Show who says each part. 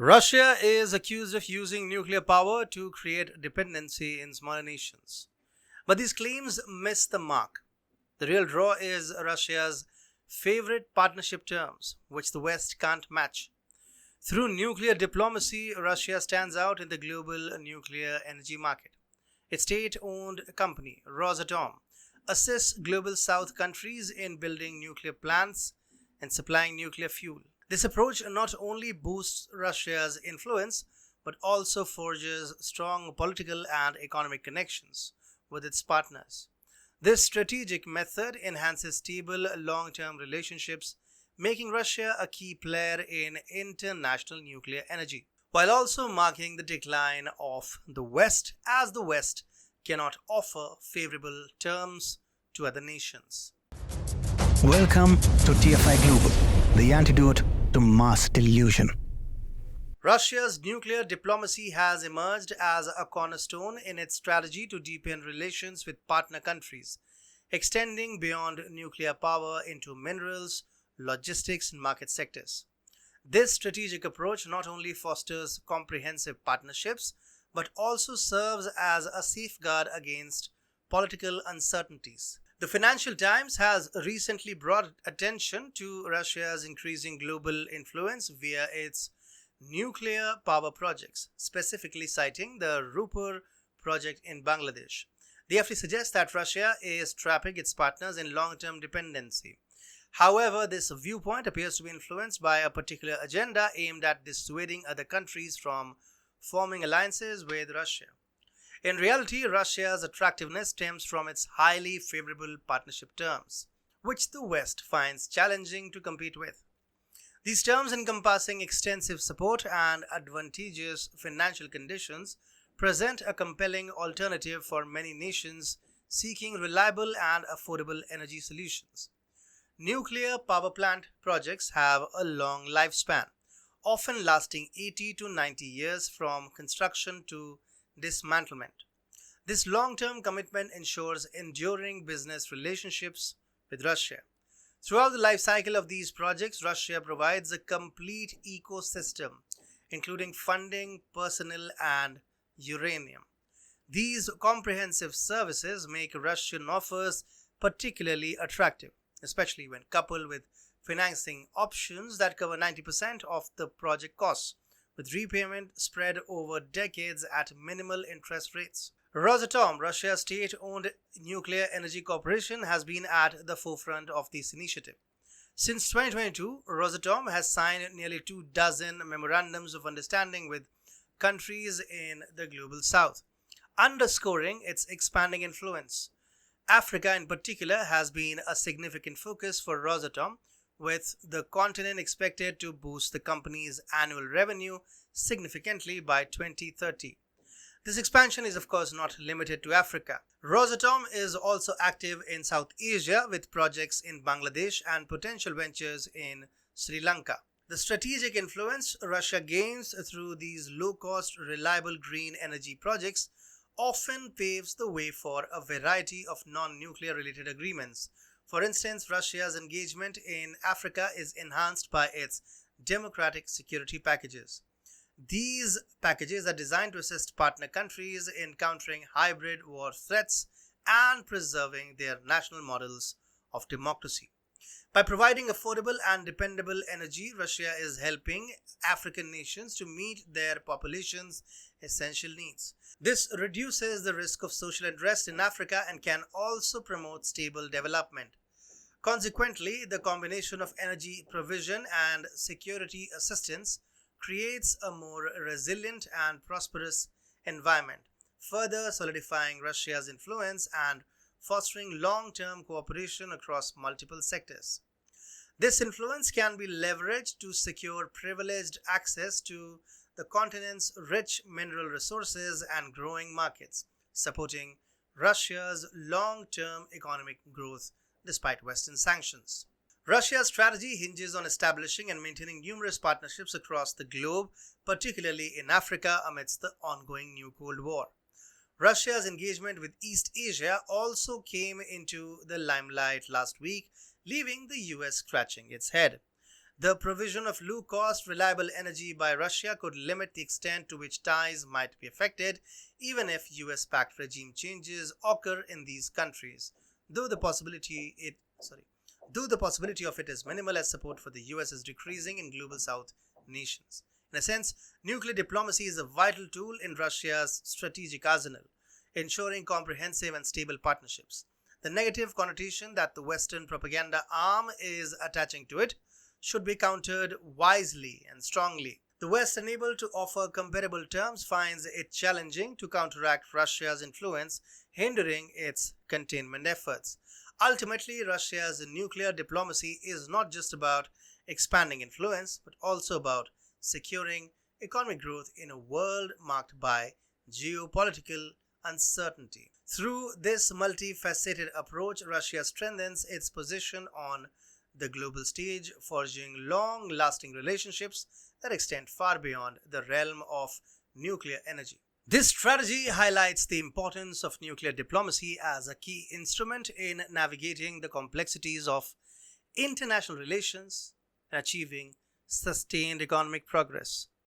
Speaker 1: Russia is accused of using nuclear power to create dependency in smaller nations. But these claims miss the mark. The real draw is Russia's favorite partnership terms, which the West can't match. Through nuclear diplomacy, Russia stands out in the global nuclear energy market. Its state-owned company, Rosatom, assists global South countries in building nuclear plants and supplying nuclear fuel. This approach not only boosts Russia's influence but also forges strong political and economic connections with its partners. This strategic method enhances stable long-term relationships, making Russia a key player in international nuclear energy, while also marking the decline of the West, as the West cannot offer favorable terms to other nations.
Speaker 2: Welcome to TFI Global, the antidote to mass delusion.
Speaker 1: Russia's nuclear diplomacy has emerged as a cornerstone in its strategy to deepen relations with partner countries, extending beyond nuclear power into minerals, logistics, and market sectors. This strategic approach not only fosters comprehensive partnerships but also serves as a safeguard against political uncertainties. The Financial Times has recently brought attention to Russia's increasing global influence via its nuclear power projects, specifically citing the Rupur project in Bangladesh. The FT suggests that Russia is trapping its partners in long-term dependency. However, this viewpoint appears to be influenced by a particular agenda aimed at dissuading other countries from forming alliances with Russia. In reality, Russia's attractiveness stems from its highly favorable partnership terms, which the West finds challenging to compete with. These terms, encompassing extensive support and advantageous financial conditions, present a compelling alternative for many nations seeking reliable and affordable energy solutions. Nuclear power plant projects have a long lifespan, often lasting 80 to 90 years from construction to dismantlement. This long-term commitment ensures enduring business relationships with Russia. Throughout the life cycle of these projects, Russia provides a complete ecosystem, including funding, personnel, and uranium. These comprehensive services make Russian offers particularly attractive, especially when coupled with financing options that cover 90% of the project costs, with repayment spread over decades at minimal interest rates. Rosatom, Russia's state-owned nuclear energy corporation, has been at the forefront of this initiative. Since 2022, Rosatom has signed nearly 24 memorandums of understanding with countries in the global south, underscoring its expanding influence. Africa in particular has been a significant focus for Rosatom, with the continent expected to boost the company's annual revenue significantly by 2030. This expansion is of course not limited to Africa. Rosatom is also active in South Asia with projects in Bangladesh and potential ventures in Sri Lanka. The strategic influence Russia gains through these low-cost, reliable green energy projects often paves the way for a variety of non-nuclear related agreements. For instance, Russia's engagement in Africa is enhanced by its democratic security packages. These packages are designed to assist partner countries in countering hybrid war threats and preserving their national models of democracy. By providing affordable and dependable energy, Russia is helping African nations to meet their population's essential needs. This reduces the risk of social unrest in Africa and can also promote stable development. Consequently, the combination of energy provision and security assistance creates a more resilient and prosperous environment, further solidifying Russia's influence and fostering long-term cooperation across multiple sectors. This influence can be leveraged to secure privileged access to the continent's rich mineral resources and growing markets, supporting Russia's long-term economic growth despite Western sanctions. Russia's strategy hinges on establishing and maintaining numerous partnerships across the globe, particularly in Africa amidst the ongoing new Cold War. Russia's engagement with East Asia also came into the limelight last week, leaving the US scratching its head. The provision of low-cost, reliable energy by Russia could limit the extent to which ties might be affected, even if US-backed regime changes occur in these countries, though the possibility of it is minimal as support for the US is decreasing in global South nations. In a sense, nuclear diplomacy is a vital tool in Russia's strategic arsenal, ensuring comprehensive and stable partnerships. The negative connotation that the Western propaganda arm is attaching to it should be countered wisely and strongly. The West, unable to offer comparable terms, finds it challenging to counteract Russia's influence, hindering its containment efforts. Ultimately, Russia's nuclear diplomacy is not just about expanding influence, but also about securing economic growth in a world marked by geopolitical uncertainty. Through this multifaceted approach, Russia strengthens its position on the global stage, forging long-lasting relationships that extend far beyond the realm of nuclear energy. This strategy highlights the importance of nuclear diplomacy as a key instrument in navigating the complexities of international relations and achieving sustained economic progress.